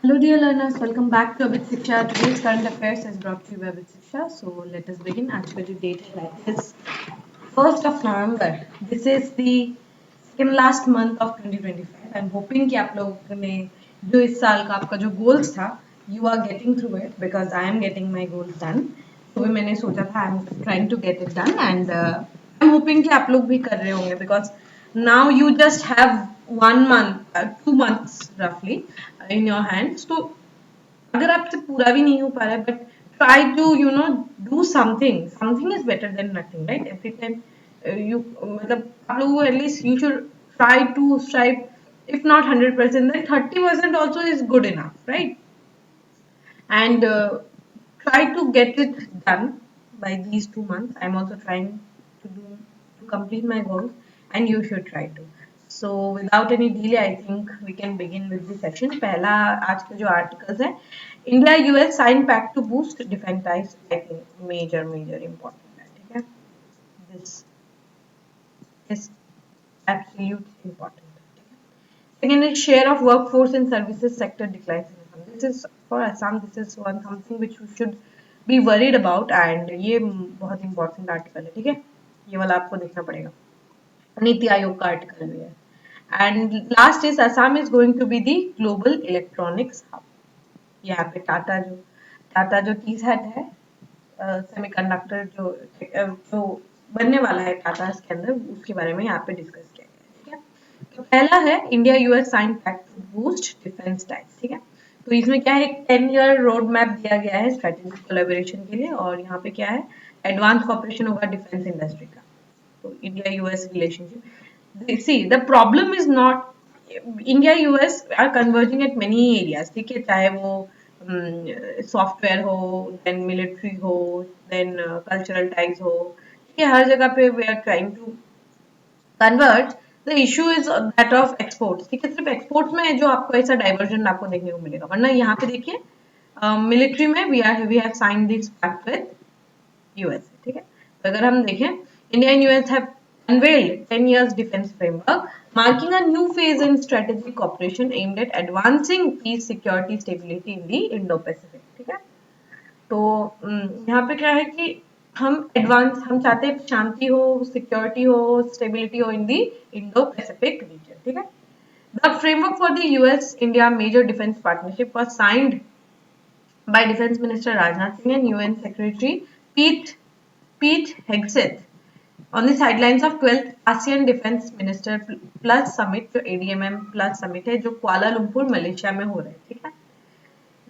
Hello, dear learners. Welcome back to Abit Shiksha. Today's current affairs is brought to you by Abit Shiksha. So let us begin. आज का जो date है that is 1st of November. This is the second last month of 2025. I'm hoping कि आप लोग ने जो इस साल का आपका जो goals था, you are getting through it because I am getting my goals done. तो भी मैंने सोचा था I'm trying to get it done and I'm hoping कि आप लोग भी कर रहे होंगे because now you just have 1 month, 2 months roughly in your hands. तो अगर आपसे पूरा भी नहीं हो पा रहा है but try to do something is better than nothing right every time you मतलब आप लोगों को at least you should try to strive if not 100% then 30% also is good enough, right? And try to get it done by these 2 months. I'm also trying to complete my goals, and you should try to. So without any delay, I think we can begin with the session. पहला आज का जो articles है, India US sign pact to boost defense ties. I think major important है, ठीक है? This is absolute important. Second is share of workforce in services sector declines in Assam. This is for Assam. This is one something which you should be worried about and ये बहुत important article है, ठीक है? ये वाला आपको देखना पड़ेगा. नीति आयोग का article भी है. And last is Assam is going to be the global electronics hub. यहाँ पे टाटा जो TSAT है, सेमीकंडक्टर जो बनने वाला है टाटा के अंदर, उसके बारे में यहाँ पे डिस्कस किया गया है, ठीक है? तो पहला है India US sign pact to boost defence ties, ठीक है? तो इसमें क्या है, एक 10-year रोड मैप दिया गया है स्ट्रेटेजिक कोलैबोरेशन के लिए और यहाँ पे क्या है, एडवांस कॉपरेशन होगा डिफेंस इंडस्ट्री का. तो India US relationship, see the problem is not India US are converging at many areas, ठीक है? चाहे वो सॉफ्टवेयर हो, देन मिलिट्री हो, देन कल्चरल टाइज हो, ठीक है? हर जगह पे we are trying to converge. The issue is that of exports, ठीक है? सिर्फ एक्सपोर्ट्स में जो आपको ऐसा डाइवर्जन आपको देखने को मिलेगा, वरना यहाँ पे देखिए मिलिट्री में we have sign this pact with US, ठीक है? तो अगर हम देखें, India and US have unveiled 10 years defense framework marking a new phase in strategic cooperation aimed at advancing peace, security, stability in the Indo-Pacific, ठीक है? तो यहाँ पे क्या है कि हम चाहते हैं शांति हो, सिक्योरिटी हो, स्टेबिलिटी हो in the Indo Pacific region, ठीक है? The framework for the US India major defence partnership was signed by Defense Minister Rajnath Singh and UN Secretary Pete Hegseth on the sidelines of 12th ASEAN Defense Minister Plus Summit, जो ADMM Plus Summit है, जो Kuala Lumpur Malaysia में हो रहा है, ठीक है?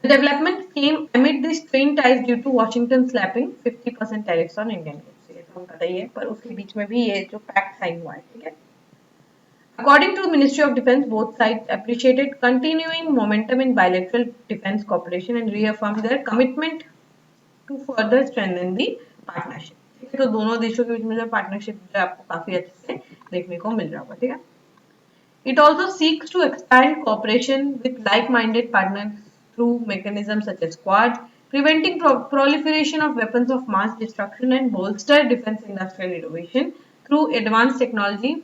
The development came amid the strained ties due to Washington slapping 50% tariffs on Indian goods. ये तो हम पता ही है, पर उसके बीच में भी ये जो पैक्ट साइन हुआ है, ठीक है? According to the Ministry of Defense, both sides appreciated continuing momentum in bilateral defense cooperation and reaffirmed their commitment to further strengthen the partnership. ठीक है? तो दोनों देशों के बीच में जो पार्टनरशिप जो आपको काफी अच्छे से देखने को मिल रहा होगा, ठीक है? It also seeks to expand cooperation with like-minded partners through mechanisms such as Quad, preventing proliferation of weapons of mass destruction and bolster defense industrial innovation through advanced technology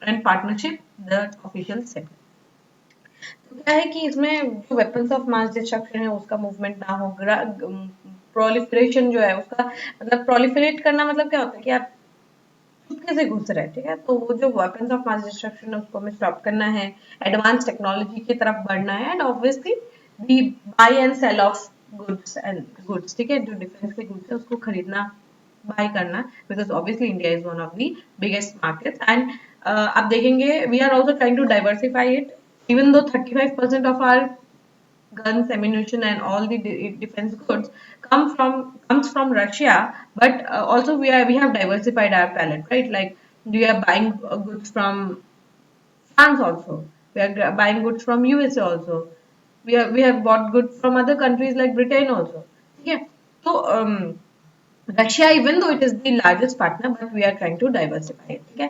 and partnership, the official said. तो क्या है कि इसमें जो weapons of mass destruction है उसका movement ना हो, प्रोलिफरेशन जो है उसका मतलब प्रोलिफरेट करना मतलब क्या होता है कि आप चुपके से घुस रहे हैं, ठीक है? तो वो जो वेपन्स ऑफ मास डिस्ट्रक्शन है उसको हमें स्टॉप करना है, एडवांस टेक्नोलॉजी की तरफ बढ़ना है and obviously the buy and sale of goods, ठीक है? जो डिफेंस के गुड्स है उसको खरीदना, बाय करना, because obviously India is one of the biggest markets and आप देखेंगे we are also trying to diversify it, even though 35% of our guns, ammunition, and all the defense goods comes from Russia, but also we have diversified our palette, right? Like we are buying goods from France also, we are buying goods from USA also, we have bought goods from other countries like Britain also. Okay, so Russia even though it is the largest partner but we are trying to diversify, ठीक है?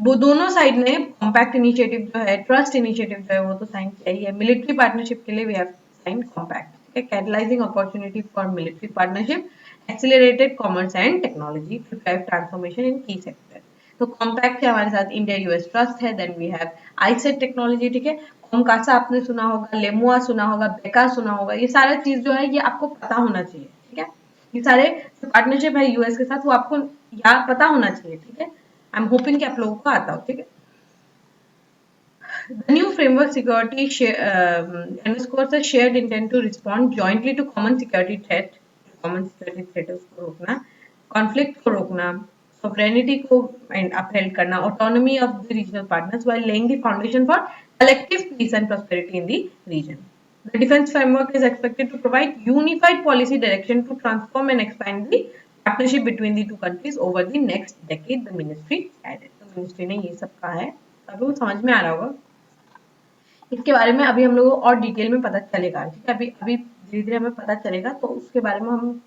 वो दोनों side ने compact initiative जो है, trust initiative जो है वो तो साइन किया ही है. मिलिट्री पार्टनरशिप के लिए वी हैव साइन कॉम्पैक्ट, ठीक है? Catalysing opportunity for military partnership, accelerated commerce and technology to drive transformation in key sector. तो कॉम्पैक्ट है हमारे साथ, इंडिया यूएस ट्रस्ट है, then we have iCET technology, ठीक है? कोमकासा आपने सुना होगा, लेमुआ सुना होगा, बेका सुना होगा, ये सारा चीज जो है ये आपको पता होना चाहिए, ठीक है। ये सारे पार्टनरशिप है यूएस के साथ वो आपको याद पता होना चाहिए, ठीक है। आई एम होपिंग कि आप लोगों को आता हो, ठीक है। The new framework security underscores a shared intent to respond jointly to common security threat, उसको रोकना, conflict को रोकना, sovereignty को upheld करना, autonomy of the regional partners while laying the foundation for collective peace and prosperity in the region. The defense framework is expected to provide unified policy direction to transform and expand the partnership between the two countries over the next decade, the ministry added. तो ministry ने ये सब कहा है, आपको समझ में आ रहा होगा। इसके बारे में अभी हम लोगों को और डिटेल में पता चलेगा, ठीक है। अभी अभी धीरे धीरे हमें पता चलेगा तो उसके बारे में हम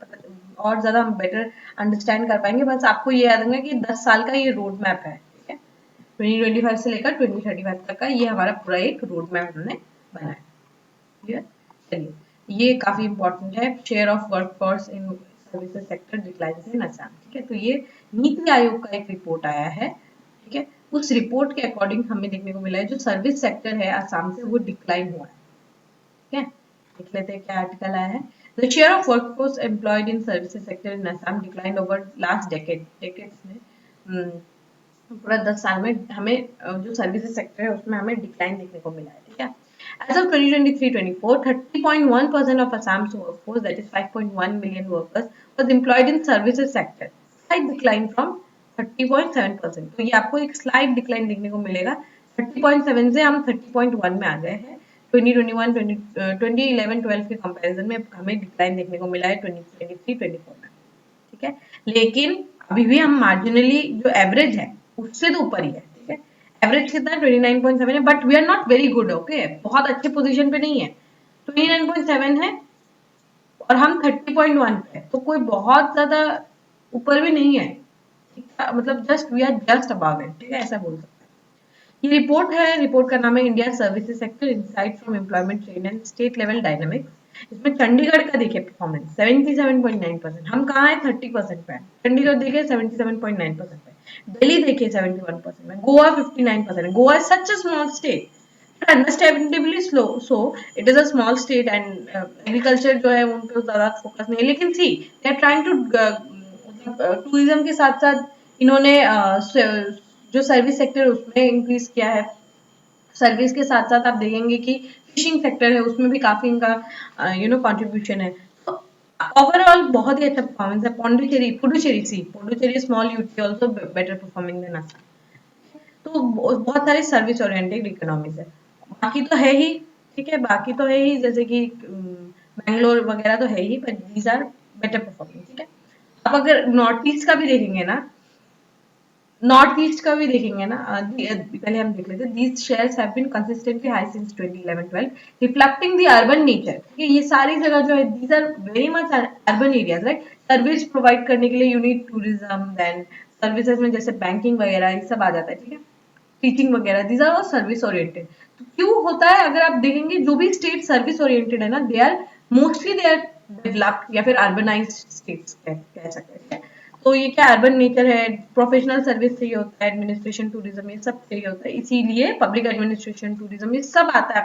और ज्यादा हम बेटर अंडरस्टैंड कर पाएंगे। बस आपको ये याद रखना कि 10 साल का ये रोड मैप है, ठीक है। 2025 से लेकर 2035 तक का ये हमारा पूरा एक रोड मैप हमने बनाया, ठीक है। चलिए, ये काफी इंपॉर्टेंट है, share of workforce in services sector declines in Assam, ठीक है। तो ये नीति आयोग का एक रिपोर्ट आया है, ठीक है। उस रिपोर्ट के अकॉर्डिंग हमें देखने को मिला है जो सर्विस सेक्टर है असम से वो डिक्लाइन हुआ है, ठीक है। देख लेते हैं क्या आर्टिकल आया है। The share of workforce employed in services sector in Assam declined over last decades में पूरा 10 साल में हमें जो सर्विसेज सेक्टर है उसमें हमें डिक्लाइन देखने को मिला है, ठीक है। As of 2023-24, 30.1% of Assam's workforce, that is 5.1 million workers, was employed in services sector. Slight decline from 30.7%. तो ये आपको एक स्लाइड डिक्लाइन देखने को मिलेगा। 30.7 से हम 30.1 में आ गए हैं। 2011-12 के कंपैरिजन में हमें डिक्लाइन देखने को मिला है 2023-24 में, ठीक है। लेकिन अभी भी हम मार्जिनली जो एवरेज है उससे तो ऊपर ही है, ठीक है। एवरेज कितना है 29.7 है, but we are not very good, okay. बहुत अच्छे पोजीशन पे नहीं है, 29.7 है और हम 30.1 पे है, तो कोई बहुत ज्यादा ऊपर भी नहीं है, मतलब just we are just above it, ठीक है, ऐसा बोल सकते हैं। ये रिपोर्ट है, रिपोर्ट का नाम है India services sector insight from employment trend and state level dynamics. इसमें चंडीगढ़ का देखिए परफॉर्मेंस 77.9%, हम कहाँ है 30% पे है। चंडीगढ़ देखिए 77.9% पे, दिल्ली देखिए 71% में, Goa 59%। Goa is such a small state, understandably slow, so it is a small state and agriculture जो है उन पे ज्यादा फोकस नहीं है, लेकिन see they are trying to tourism के साथ साथ इन्होंने जो सर्विस सेक्टर उसमें इंक्रीज किया है। सर्विस के साथ साथ आप देखेंगे कि फिशिंग सेक्टर है उसमें भी काफी इनका कंट्रीब्यूशन है। तो ओवरऑल बहुत ही अच्छा परफॉर्मेंस है। Puducherry small UT also better performing than Assam. तो बहुत सारी सर्विस ओरिएंटेड इकोनॉमीज है। बाकी तो है ही, ठीक है, बाकी तो है ही, जैसे कि बैंगलोर वगैरह तो है ही, but these are better performing, ठीक है। आप अगर नॉर्थ ईस्ट का भी देखेंगे ना, पहले हम देख लेते हैं। These shares have been consistently high since 2011-12, reflecting the urban nature। ठीक है, ये सारी जगह जो है these are very much urban areas, right? Service provide करने के लिए you need tourism, then services में जैसे बैंकिंग वगैरह ये सब आ जाता है, ठीक है, टीचिंग वगैरह, these are all service oriented. तो क्यों होता है, अगर आप देखेंगे जो भी स्टेट सर्विस ओरिएंटेड है ना, दे आर डेवलप्ड या फिर अर्बनाइज्ड स्टेट्स कह सकते हैं, ठीक है। तो ये क्या अर्बन नेचर है, प्रोफेशनल सर्विस चाहिए होता है, एडमिनिस्ट्रेशन टूरिज्म ये सब चाहिए होता है, इसीलिए पब्लिक एडमिनिस्ट्रेशन टूरिज्म ये सब आता है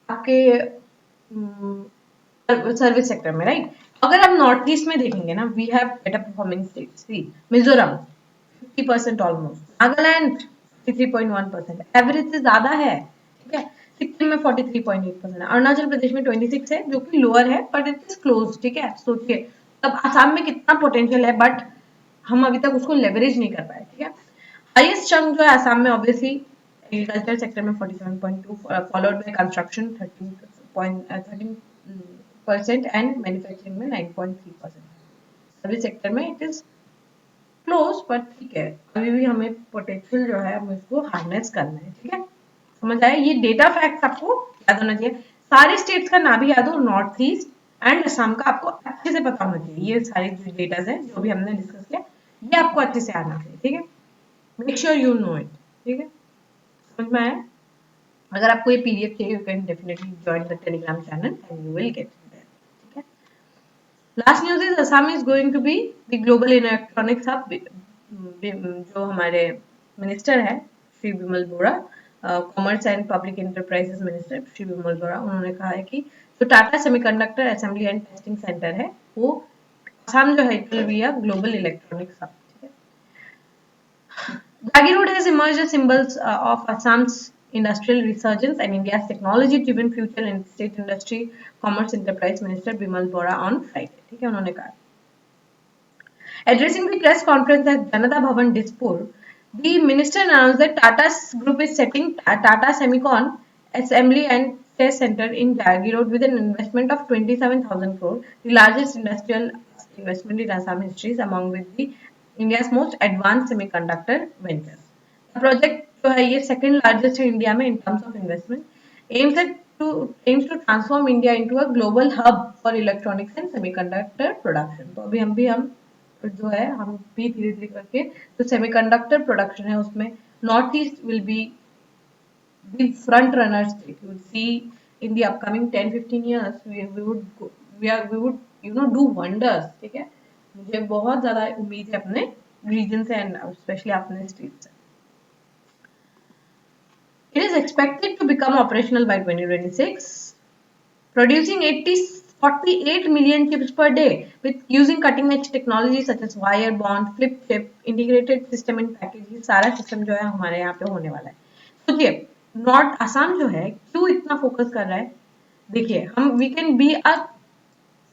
आपके सर्विस सेक्टर में, राइट। अगर आप नॉर्थ ईस्ट में देखेंगे ना, we have better performing states. See Mizoram 50% almost, Nagaland 53.1%, average से ज्यादा है, ठीक है। सिक्किम में 43.8% है, अरुणाचल प्रदेश में 26 है जो कि लोअर है, बट इट इज क्लोज, ठीक है। सोचिए तब आसाम में कितना पोटेंशियल है, बट हम अभी तक उसको लेवरेज नहीं कर पाए, ठीक है। हाईएस्ट चंक जो है आसाम में ऑब्वियसली एग्रीकल्चर सेक्टर में 47.2, followed by construction 13% and manufacturing में 9.3%। सर्विस सेक्टर में इट इज क्लोज, बट ठीक है, अभी भी हमें पोटेंशियल जो है हमें उसको हार्नेस करना है, ठीक है। समझ आया, ये डेटा फैक्ट आपको याद होना चाहिए। सारे स्टेट्स का नाम भी याद हो, नॉर्थ ईस्ट एंड असम का आपको अच्छे से पता होना चाहिए। ये सारे जो डेटा है जो भी हमने डिस्कस किया ये आपको अच्छे से आना चाहिए, ठीक है। Make sure you know it, ठीक है, समझ में आया। अगर आपको ये पीडीएफ चाहिए, you can definitely join the Telegram channel and you will get it there, ठीक है। Last news is Assam is going to be the global electronics hub. जो हमारे मिनिस्टर है Shri Vimal Bora, commerce and public enterprises minister Shri Vimal Bora, उन्होंने कहा है कि जो Tata semiconductor assembly and testing centre है वो असम जो है it will be a global electronics hub. Dagi Road has emerged as symbols of Assam's industrial resurgence and India's technology-driven future in State Industry Commerce Enterprise Minister Bimal Bora on Friday. ठीक है, उन्होंने कहा. Addressing the press conference at Janata Bhavan, Dispur, the minister announced that Tata's group is setting Tata Semicon Assembly and Test Center in Dagi Road with an investment of 27,000 crore, the largest industrial investment in Assam history, among with the India's most advanced semiconductor ventures. The project जो है ये second largest है India में in terms of investment, aims to transform India into a global hub for electronics and semiconductor production. तो अभी हम जो है हम भी धीरे धीरे करके जो सेमीकंडक्टर प्रोडक्शन है उसमें north east will be the front runner state. You will see in the upcoming 10-15 years we would do wonders. ठीक है, मुझे बहुत ज्यादा उम्मीद है अपने रीजन से एंड स्पेशली अपने स्टेट से. It is expected to become operational by 2026, producing 48 million chips per day with using cutting edge technology such as wire bond, flip chip, integrated system and packaging. सारा system जो है हमारे यहाँ पे होने वाला है. सोचिए नॉर्थ असम जो है क्यों इतना फोकस कर रहा है. देखिए हम we can be a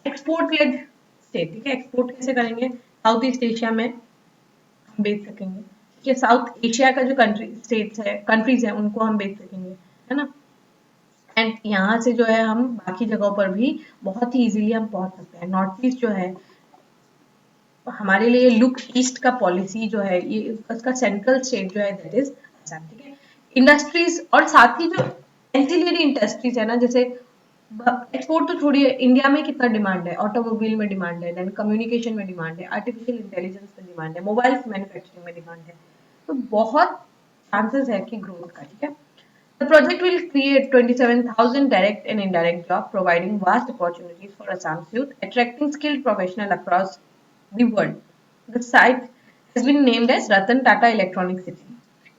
export led state. ठीक है, एक्सपोर्ट कैसे करेंगे, साउथ ईस्ट एशिया में हम बेच सकेंगे. ठीक है, साउथ एशिया का जो कंट्रीज है उनको हम बेच सकेंगे, है ना. एंड यहाँ से जो है हम बाकी जगहों पर भी बहुत ही इजीली हम पहुंच सकते हैं. नॉर्थ ईस्ट जो है हमारे लिए लुक ईस्ट का पॉलिसी जो है ये उसका सेंट्रल स्टेट जो है दैट इज असम. ठीक है, इंडस्ट्रीज और साथ ही जो एंसिलरी इंडस्ट्रीज है ना, जैसे एक्सपोर्ट तो छोड़िए, इंडिया में कितना डिमांड है, ऑटोमोबाइल में डिमांड है, देन कम्युनिकेशन में डिमांड है, आर्टिफिशियल इंटेलिजेंस में डिमांड है, मोबाइल मैन्युफैक्चरिंग में डिमांड है, तो बहुत चांसेस है कि ग्रोथ का. ठीक है, the project will create 27,000 direct and indirect jobs, providing vast opportunities for Assam's youth, attracting skilled professionals across the world. The site has been named as Ratan Tata Electronic City,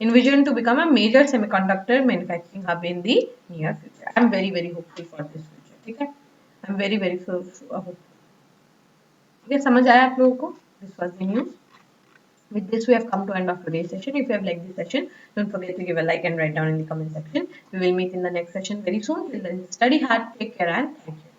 envisioned to become a major semiconductor manufacturing hub in the near future. I am very, very hopeful for this future. ठीक है, I am very, very hopeful. ठीक है, समझ आया आप लोगों को? This was the news. With this, we have come to end of today's session. If you have liked this session, don't forget to give a like and write down in the comment section. We will meet in the next session very soon. Till then, study hard, take care, and thank you.